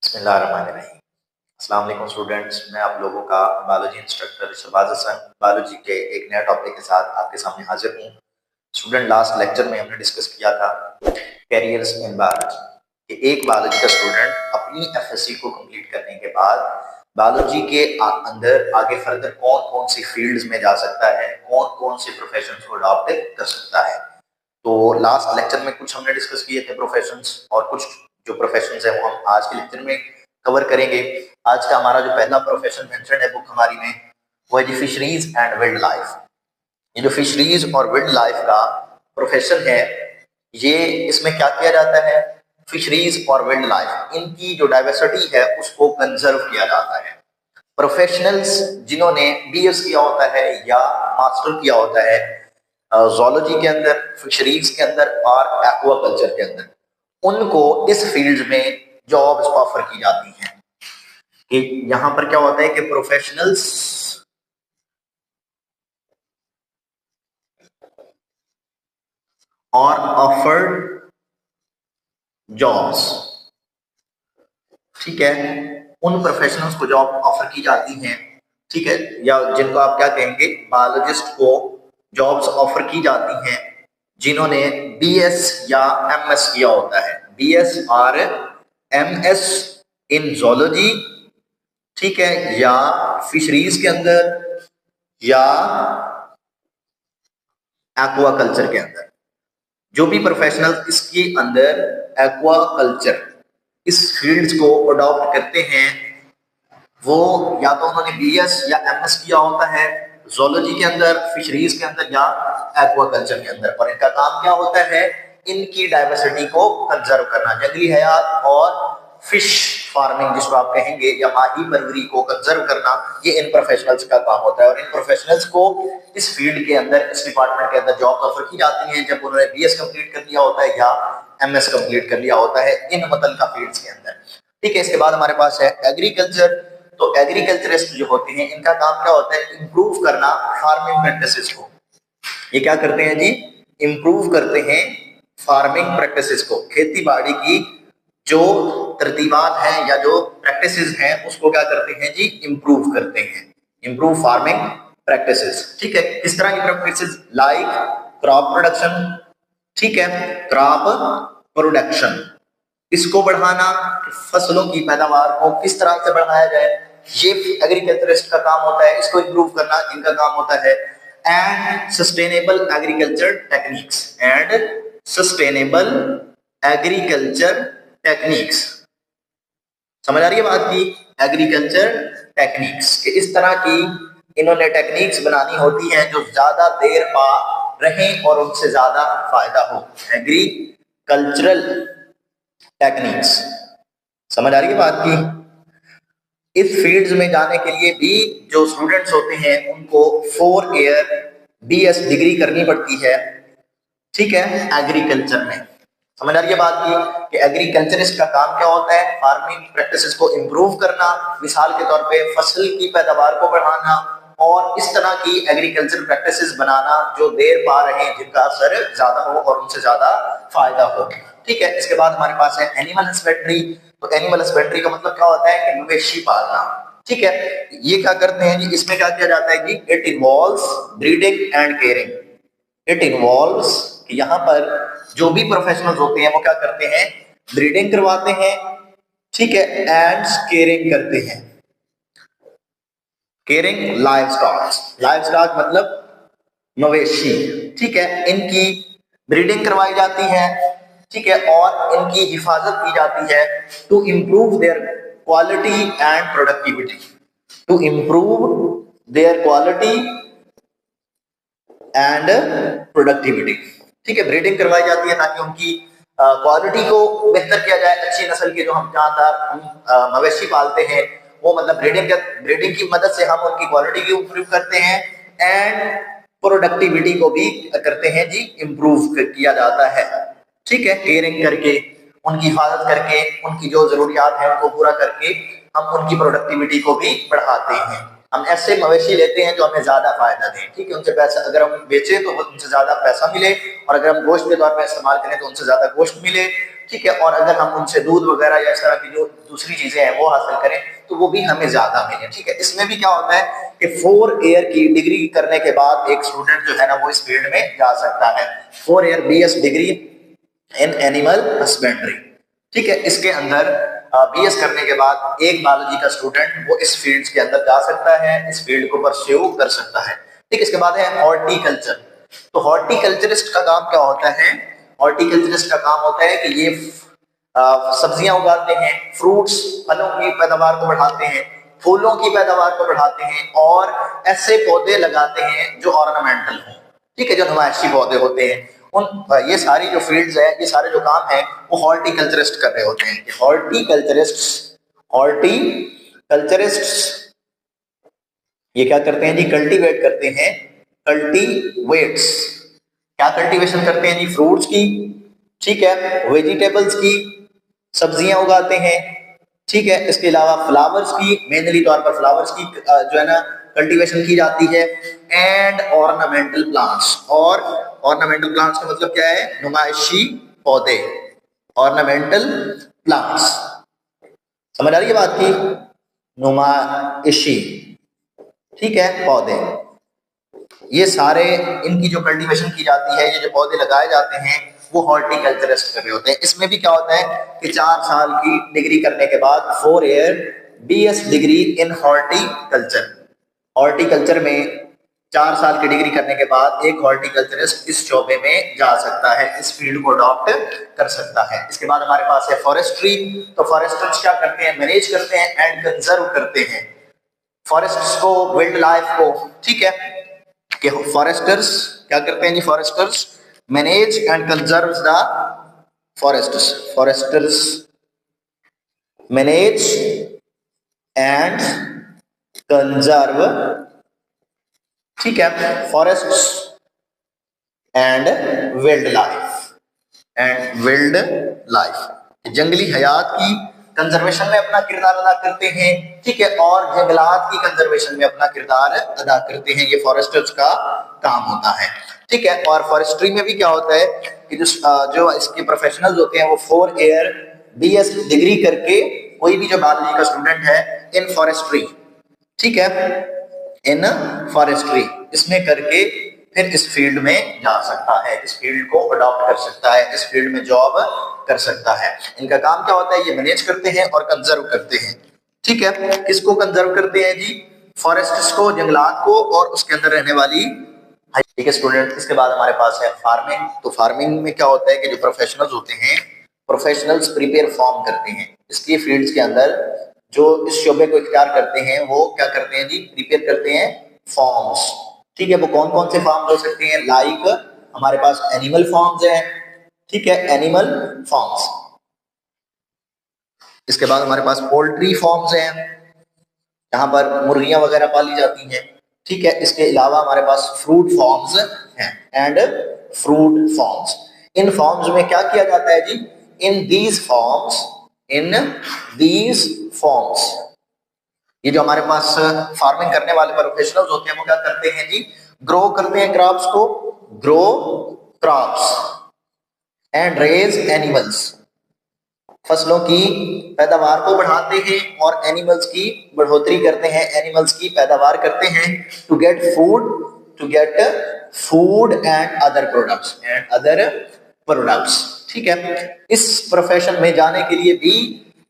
बिस्मिल्लाहिर्रहमानिर्रहीम। अस्सलाम वालेकुम स्टूडेंट्स, मैं आप लोगों का biology instructor Shahbaz Hasan biology के एक नया टॉपिक के साथ आपके सामने हाजिर हूँ। स्टूडेंट, लास्ट लेक्चर में हमने डिस्कस किया था कैरियर्स इन बायोलॉजी कि एक बायोलॉजी का स्टूडेंट अपनी एफएससी को कंप्लीट करने के बाद बायोलॉजी के अंदर आगे फर्दर कौन कौन सी फील्ड्स में जा सकता है, कौन कौन से प्रोफेशन को अडॉप्ट कर सकता है। तो लास्ट लेक्चर में कुछ हमने डिस्कस किए थे प्रोफेशंस, और कुछ जो प्रोफेशंस है वो हम आज के लेक्चर में कवर करेंगे। आज का हमारा जो पहला प्रोफेशन मेंशन है बुक हमारी में, वो है जी फिशरीज एंड वाइल्ड लाइफ। ये जो फिशरीज और वाइल्ड लाइफ का प्रोफेशन है, ये इसमें क्या किया जाता है, फिशरीज और वाइल्ड लाइफ इनकी जो डाइवर्सिटी है उसको कंजर्व किया जाता है। प्रोफेशनल्स जिन्होंने बीएस किया होता है या मास्टर किया होता है ज़ूलॉजी के अंदर, फिशरीज के अंदर और एक्वाकल्चर के अंदर, उनको इस फील्ड में जॉब्स ऑफर की जाती हैं। कि यहां पर क्या होता है कि प्रोफेशनल्स और ऑफर्ड जॉब्स, ठीक है, उन प्रोफेशनल्स को जॉब ऑफर की जाती हैं, ठीक है, या जिनको आप क्या कहेंगे, बायोलॉजिस्ट को जॉब्स ऑफर की जाती हैं जिन्होंने बीएस या एमएस किया होता है, बीएस और एमएस इन ज़ूलॉजी, ठीक है, या फिशरीज के अंदर या एक्वाकल्चर के अंदर। जो भी प्रोफेशनल इसके अंदर एक्वाकल्चर इस फील्ड्स को अडॉप्ट करते हैं, वो या तो उन्होंने बीएस या एमएस किया होता है ज़ूलॉजी के अंदर, फिशरीज के अंदर या एक्वाकल्चर के अंदर, और इनका काम क्या होता है, इनकी डाइवर्सिटी को कंजर्व करना, जंगली हयात और फिश फार्मिंग जिसको आप कहेंगे या माही परवरी को कंजर्व करना, ये इन प्रोफेशनल्स का काम होता है। और इन प्रोफेशनल्स को इस फील्ड के अंदर, इस डिपार्टमेंट के अंदर जॉब ऑफर की जाती हैं जब उन्होंने बीएस कंप्लीट कर लिया होता है या एमएस कंप्लीट कर लिया होता है इन मुतल्लिका फील्ड्स के अंदर, ठीक है। इसके बाद हमारे पास है एग्रीकल्चर। तो एग्रीकल्चरिस्ट जो होते हैं इनका काम क्या होता है, इंप्रूव करना फार्मिंग प्रैक्टिसेस को। ये क्या करते हैं जी, इंप्रूव करते हैं फार्मिंग प्रैक्टिसेस को, खेती बाड़ी की जो तरतीबात हैं या जो प्रैक्टिसेस हैं उसको क्या करते हैं जी, इंप्रूव करते हैं, इंप्रूव फार्मिंग प्रैक्टिसेस, ठीक है। किस तरह की प्रैक्टिसेस, लाइक क्रॉप प्रोडक्शन, ठीक है, क्रॉप प्रोडक्शन, इसको बढ़ाना, फसलों की पैदावार को किस तरह से बढ़ाया जाए, ये एग्रीकल्चरिस्ट का काम होता है, इसको इंप्रूव करना इनका काम होता है। And sustainable agriculture techniques, and sustainable agriculture techniques, समझ आ रही है बात की, एग्रीकल्चर टेक्निक्स कि इस तरह की इन्होंने टेक्निक्स बनानी होती हैं जो ज्यादा देर पा रहें और उनसे ज्यादा फायदा हो, एग्रीकल्चरल टेक्निक्स, समझ आ रही है बात की। इस फील्ड्स में जाने के लिए भी जो स्टूडेंट्स होते हैं उनको 4 ईयर बीएस डिग्री करनी पड़ती है, ठीक है, एग्रीकल्चर में, समझ आ रही है बात की कि एग्रीकल्चरिस्ट का काम क्या होता है, फार्मिंग प्रैक्टिसेस को इंप्रूव करना, मिसाल के तौर पे फसल की पैदावार को बढ़ाना और इस तरह की एग्रीकल्चर प्रैक्टिसेस बनाना जो देर पा रहे हैं, जिनका असर ज्यादा हो और उनसे ज्यादा फायदा हो, ठीक है। इसके बाद हमारे पास है एनिमल हस्बेंड्री। तो एनिमल हस्बेंड्री का मतलब क्या होता है कि मवेशी पालना, ठीक है। ये क्या करते हैं जी, इसमें क्या किया जाता है जी, it involves breeding and caring, it involves, यहाँ पर जो भी प्रोफेशनल्स होते हैं वो क्या करते हैं, ब्रीडिंग करवाते हैं, ठीक है, एंड केयरिंग करते हैं, केयरिंग लाइव स्टॉक मतलब मवेशी, ठीक है, इनकी ब्रीडिंग करवाई जाती है, ठीक है, और इनकी हिफाजत की जाती है to improve their quality and productivity, to improve their quality and productivity, ठीक है, ब्रीडिंग करवाई जाती है ताकि उनकी क्वालिटी को बेहतर किया जाए, अच्छी नस्ल के जो हम जानदार हम मवेशी पालते हैं वो मतलब ब्रीडिंग की मदद से हम उनकी क्वालिटी को इंप्रूव करते हैं एंड प्रोडक्टिविटी को भी करते हैं जी, इंप्रूव किया जाता है, ठीक है, केयरिंग करके, उनकी हिफाजत करके, उनकी जो जरूरियात है उनको पूरा करके हम उनकी प्रोडक्टिविटी को भी बढ़ाते हैं, हम ऐसे मवेशी लेते हैं जो हमें ज्यादा फायदा दें, ठीक है, उनसे पैसा अगर हम बेचें तो उनसे ज्यादा पैसा मिले, और अगर हम गोश्त के तौर पर इस्तेमाल करें तो उनसे ज्यादा गोश्त मिले, ठीक है, और अगर हम उनसे दूध वगैरह या इस तरह की जो दूसरी चीजें हैं वो हासिल करें तो वो भी हमें ज्यादा मिले, ठीक है। इसमें भी क्या होता है कि 4 ईयर की डिग्री करने के बाद एक स्टूडेंट जो है ना वो इस फील्ड में जा सकता है, 4 year BS degree in animal husbandry, ठीक है। इसके अंदर BS करने के बाद एक बायोलॉजी का स्टूडेंट वो इस फील्ड के अंदर जा सकता है, इस फील्ड को परस्यू कर सकता है, ठीक। इसके बाद है हॉर्टिकल्चर। तो हॉर्टिकल्चरिस्ट का काम क्या होता है? हॉर्टिकल्चरिस्ट का काम होता है कि ये सब्जियां उगाते हैं, फ्रूट्स फलों की पैदावार को बढ़ाते हैं, फूलों की पैदावार को बढ़ाते हैं, और ऐसे पौधे लगाते हैं जो ऑर्नामेंटल हो, ठीक है, जो नुमाइशी पौधे होते हैं। उन ये सारी जो फील्ड्स है, ये सारे जो काम है वो हॉर्टिकल्चरिस्ट कर रहे होते हैं। हॉर्टिकल्चरिस्ट ये क्या करते हैं जी? कल्टीवेट करते हैं, कल्टीवेट्स, क्या कल्टीवेशन करते हैं जी? फ्रूट्स की, ठीक है, वेजिटेबल्स की, सब्जियां उगाते हैं, ठीक है। इसके अलावा फ्लावर्स की, मेनली तौर पर फ्लावर्स की जो है ना कल्टीवेशन की जाती है, एंड ऑर्नामेंटल प्लांट्स। और ऑर्नामेंटल प्लांट्स का मतलब क्या है? नुमाइशी पौधे, ऑर्नामेंटल प्लांट्स। समझ आ रही है बात की? नुमाइशी, ठीक है, पौधे, ये सारे इनकी जो कल्टीवेशन की जाती है, ये जो पौधे लगाए जाते हैं वो हॉर्टिकल्चरिस्ट कर रहे होते हैं। इसमें भी क्या होता है कि 4 साल की डिग्री करने के बाद 4 year BS degree in horticulture, horticulture में 4 साल की डिग्री करने के बाद एक हॉर्टिकल्चरिस्ट इस शोबे में जा सकता है, इस फील्ड को अडॉप्ट कर सकता है। इसके बाद हमारे पास है फॉरेस्ट्री। तो फॉरेस्टर्स क्या करते हैं? मैनेज करते हैं एंड कंजर्व करते हैं फॉरेस्ट्स को, वाइल्ड लाइफ को, ठीक है। कि फॉरेस्टर्स क्या करते हैं जी? Foresters manage and conserve the forests, foresters manage and conserve, ठीक है, फॉरेस्ट्स एंड वाइल्ड लाइफ, जंगली हयात की कंजर्वेशन में अपना किरदार अदा करते हैं, ठीक है, और जंगलात की कंजर्वेशन में अपना किरदार अदा करते हैं। ये फॉरेस्टर्स का काम होता है, ठीक है। और फॉरेस्ट्री में भी क्या होता है कि जो इसके प्रोफेशनल्स होते हैं वो 4 ईयर BS डिग्री करके, कोई भी जो बायोलॉजी का स्टूडेंट है इन फॉरेस्ट्री, ठीक है, इन फॉरेस्ट्री, इसमें करके फिर इस फील्ड में जा सकता है, इस फील्ड को अडॉप्ट कर सकता है, इस फील्ड में जॉब कर सकता है। इनका काम क्या होता है? ये मैनेज करते हैं और कंजर्व करते हैं, ठीक है। किसको कंजर्व करते हैं जी? फॉरेस्ट्स को, जंगलात को, और उसके अंदर रहने वाली, ठीक है स्टूडेंट। इसके बाद हमारे पास है फार्मिंग। तो फार्मिंग में क्या होता है कि जो प्रोफेशनल्स होते हैं, प्रोफेशनल्स प्रिपेयर फार्म करते हैं। इसकी फील्ड्स के अंदर जो इस शोबे को इख्तियार करते हैं वो क्या करते हैं जी? प्रिपेयर करते हैं फॉर्म्स, ठीक है। वो कौन कौन से फॉर्म्स हो सकते हैं? लाइक हमारे पास एनिमल फॉर्म्स हैं, ठीक है, एनिमल फॉर्म्स। इसके बाद हमारे पास पोल्ट्री फॉर्म्स हैं, जहां पर मुर्गियां वगैरह पाली जाती हैं, ठीक है। इसके अलावा हमारे पास फ्रूट फॉर्म्स हैं, and fruit forms. In forms में क्या किया जाता है जी? इन दीज फॉर्म्स ये जो हमारे पास फार्मिंग करने वाले प्रोफेशनल्स होते हैं वो क्या करते हैं जी? ग्रो करते हैं क्रॉप्स को, grow crops and raise animals, फसलों की पैदावार को बढ़ाते हैं और एनिमल्स की बढ़ोतरी करते हैं, एनिमल्स की पैदावार करते हैं, to get food and other products, ठीक है। इस प्रोफेशन में जाने के लिए भी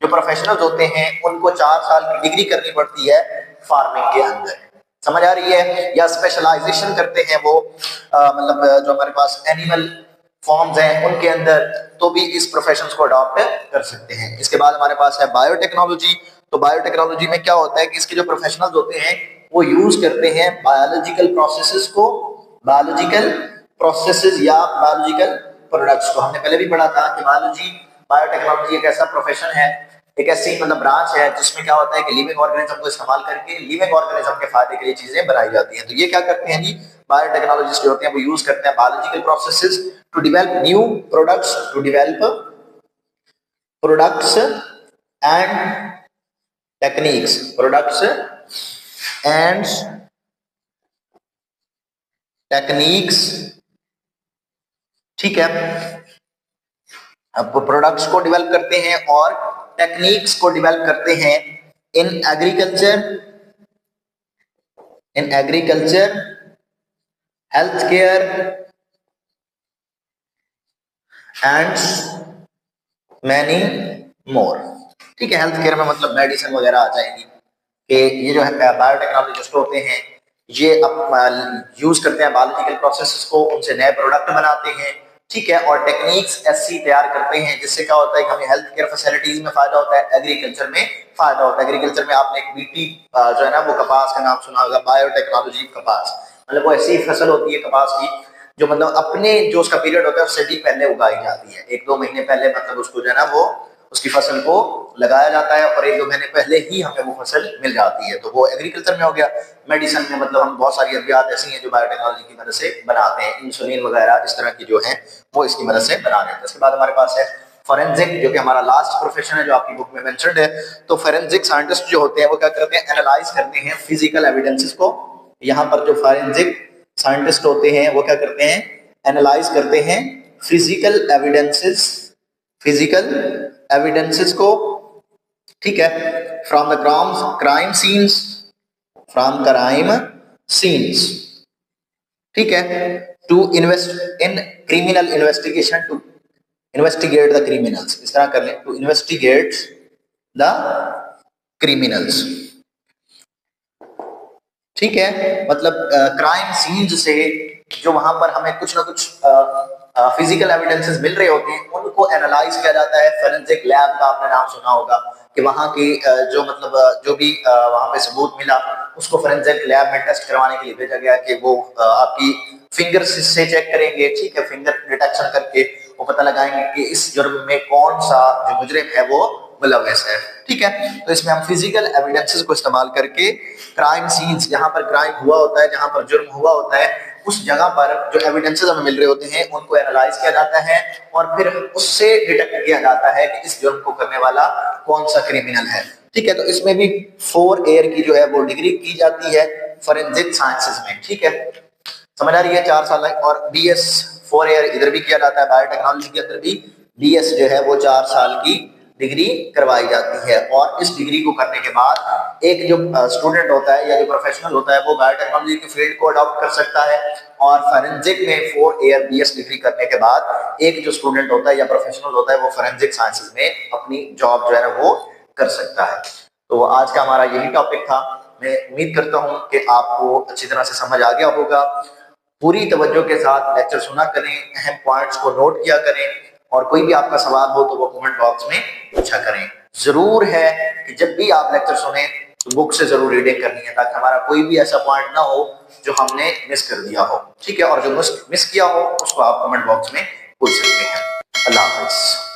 जो प्रोफेशनल्स होते हैं उनको 4 साल की डिग्री करनी पड़ती है फार्मिंग के अंदर। समझ आ रही है? या स्पेशलाइजेशन करते हैं वो, मतलब जो हमारे पास एनिमल फॉर्म्स हैं उनके अंदर, तो भी इस प्रोफेशंस को अडॉप्ट कर सकते हैं। इसके बाद हमारे पास है बायोटेक्नोलॉजी। तो बायोटेक्नोलॉजी में क्या होता है कि इसके जो प्रोफेशनल्स होते हैं वो यूज करते हैं बायोलॉजिकल प्रोसेसेस को, बायोलॉजिकल प्रोसेसेस या बायोलॉजिकल प्रोडक्ट्स को। हमने पहले भी पढ़ा था कि बायोटेक्नोलॉजी एक ऐसा प्रोफेशन है, एक ऐसी मतलब ब्रांच है जिसमें क्या होता है कि लिविंग ऑर्गेनिज्म को इस्तेमाल करके लिविंग ऑर्गेनिज्म के फायदे के लिए चीजें बनाई जाती हैं। तो ये क्या करते हैं जी? बायोटेक्नोलॉजिस्ट जो होते हैं वो यूज करते हैं biological processes to develop new products and techniques, and techniques, ठीक है। अब प्रोडक्ट्स को डेवलप करते हैं और टेक्निक्स को डेवलप करते हैं in agriculture, health care and many more, ठीक है। हेल्थ केयर में मतलब मेडिसिन वगैरह आ जाएगी कि ये जो है बायोटेक्नोलॉजिस्ट होते हैं, ये यूज करते हैं बायोलॉजिकल प्रोसेसेस को, उनसे नए प्रोडक्ट बनाते हैं, ठीक है। और टेक्निक्स ऐसी तैयार करते हैं जिससे क्या होता है कि हमें हेल्थ केयर फैसिलिटीज में फायदा होता है, एग्रीकल्चर में फायदा होता है। एग्रीकल्चर में आपने एक बीटी जो है ना वो कपास का नाम सुना होगा, बायोटेक्नोलॉजी कपास, मतलब वो ऐसी फसल होती है कपास की जो मतलब अपने जो उसका पीरियड होता है उससे भी पहले उगाई जाती है, 1-2 महीने पहले मतलब उसको जो है ना वो उसकी फसल को लगाया जाता है और 1-2 महीने पहले ही हमें वो फसल मिल जाती है। तो वो एग्रीकल्चर में हो गया। मेडिसिन में मतलब हम बहुत सारी अद्वियात ऐसी हैं जो बायोटेक्नोलॉजी की मदद से बनाते हैं, इंसुलिन वगैरह इस तरह की जो है वो इसकी मदद से बना रहे हैं। इसके बाद हमारे पास है फॉरेंसिक, जो कि हमारा लास्ट प्रोफेशन है जो आपकी बुक में मेंशन्ड है। तो फॉरेंसिक साइंटिस्ट जो होते हैं वो क्या करते हैं, एनालाइज करते हैं फिजिकल एविडेंसेस को। यहाँ पर जो फॉरेंसिक साइंटिस्ट होते हैं वो क्या करते हैं, एनालाइज करते हैं फिजिकल एविडेंसेस को, ठीक है, फ्रॉम द क्राइम सीन्स, ठीक है, to invest in criminal investigation, to investigate the criminals, इस तरह कर लें, टू इन्वेस्टिगेट द क्रिमिनल्स, ठीक है। मतलब क्राइम सीन्स से जो वहां पर हमें कुछ ना कुछ फिजिकल एविडेंसेस मिल रहे होते हैं उनको एनालाइज किया जाता है। फोरेंसिक लैब का आपने नाम सुना होगा कि वहां की जो मतलब जो भी वहां पे सबूत मिला उसको फोरेंसिक लैब में टेस्ट करवाने के लिए भेजा गया कि वो आपकी फिंगर से चेक करेंगे, ठीक है, फिंगर डिटेक्शन करके वो पता लगाएंगे कि इस जुर्म में कौन सा जो मुजरिम है वो मुलव्वस है, ठीक है। तो इसमें हम फिजिकल एविडेंसेस को इस्तेमाल करके क्राइम सीन्स, जहां पर क्राइम हुआ होता है, जहां पर जुर्म हुआ होता है, उस जगह पर जो एविडेंसेस हमें मिल रहे होते हैं उनको एनालाइज किया जाता है और फिर उससे डिटेक्ट किया जाता है कि इस जुर्म को करने वाला कौन सा क्रिमिनल है, ठीक है। तो इसमें भी 4 ईयर की जो है वो डिग्री की जाती है फॉरेंसिक साइंसेस में, ठीक है, समझ आ रही है, 4 साल। और बीएस 4 ईयर इधर भी किया जाता है, बायोटेक्नोलॉजी के अंदर भी बीएस जो है वो 4 साल की डिग्री करवाई जाती है। और इस डिग्री को करने के बाद एक जो स्टूडेंट होता है या जो प्रोफेशनल होता है वो बायोटेक्नोलॉजी की फील्ड को अडॉप्ट कर सकता है। और फॉरेंसिक में 4 ईयर बीएस डिग्री करने के बाद एक जो स्टूडेंट होता है या प्रोफेशनल होता है वो फॉरेंसिक साइंसेज में अपनी जॉब जो है ना वो कर सकता है। तो आज का हमारा यही टॉपिक था। मैं उम्मीद करता हूँ कि आपको अच्छी तरह से समझ आ गया होगा। पूरी तवज्जो के साथ लेक्चर सुना करें, अहम पॉइंट्स को नोट किया करें और कोई भी आपका सवाल हो तो वो कमेंट बॉक्स में पूछा करें। जरूर है कि जब भी आप लेक्चर सुने तो बुक से जरूर रीडिंग करनी है ताकि हमारा कोई भी ऐसा पॉइंट ना हो जो हमने मिस कर दिया हो, ठीक है। और जो मिस किया हो उसको आप कमेंट बॉक्स में पूछ सकते हैं। अल्लाह हाफिज।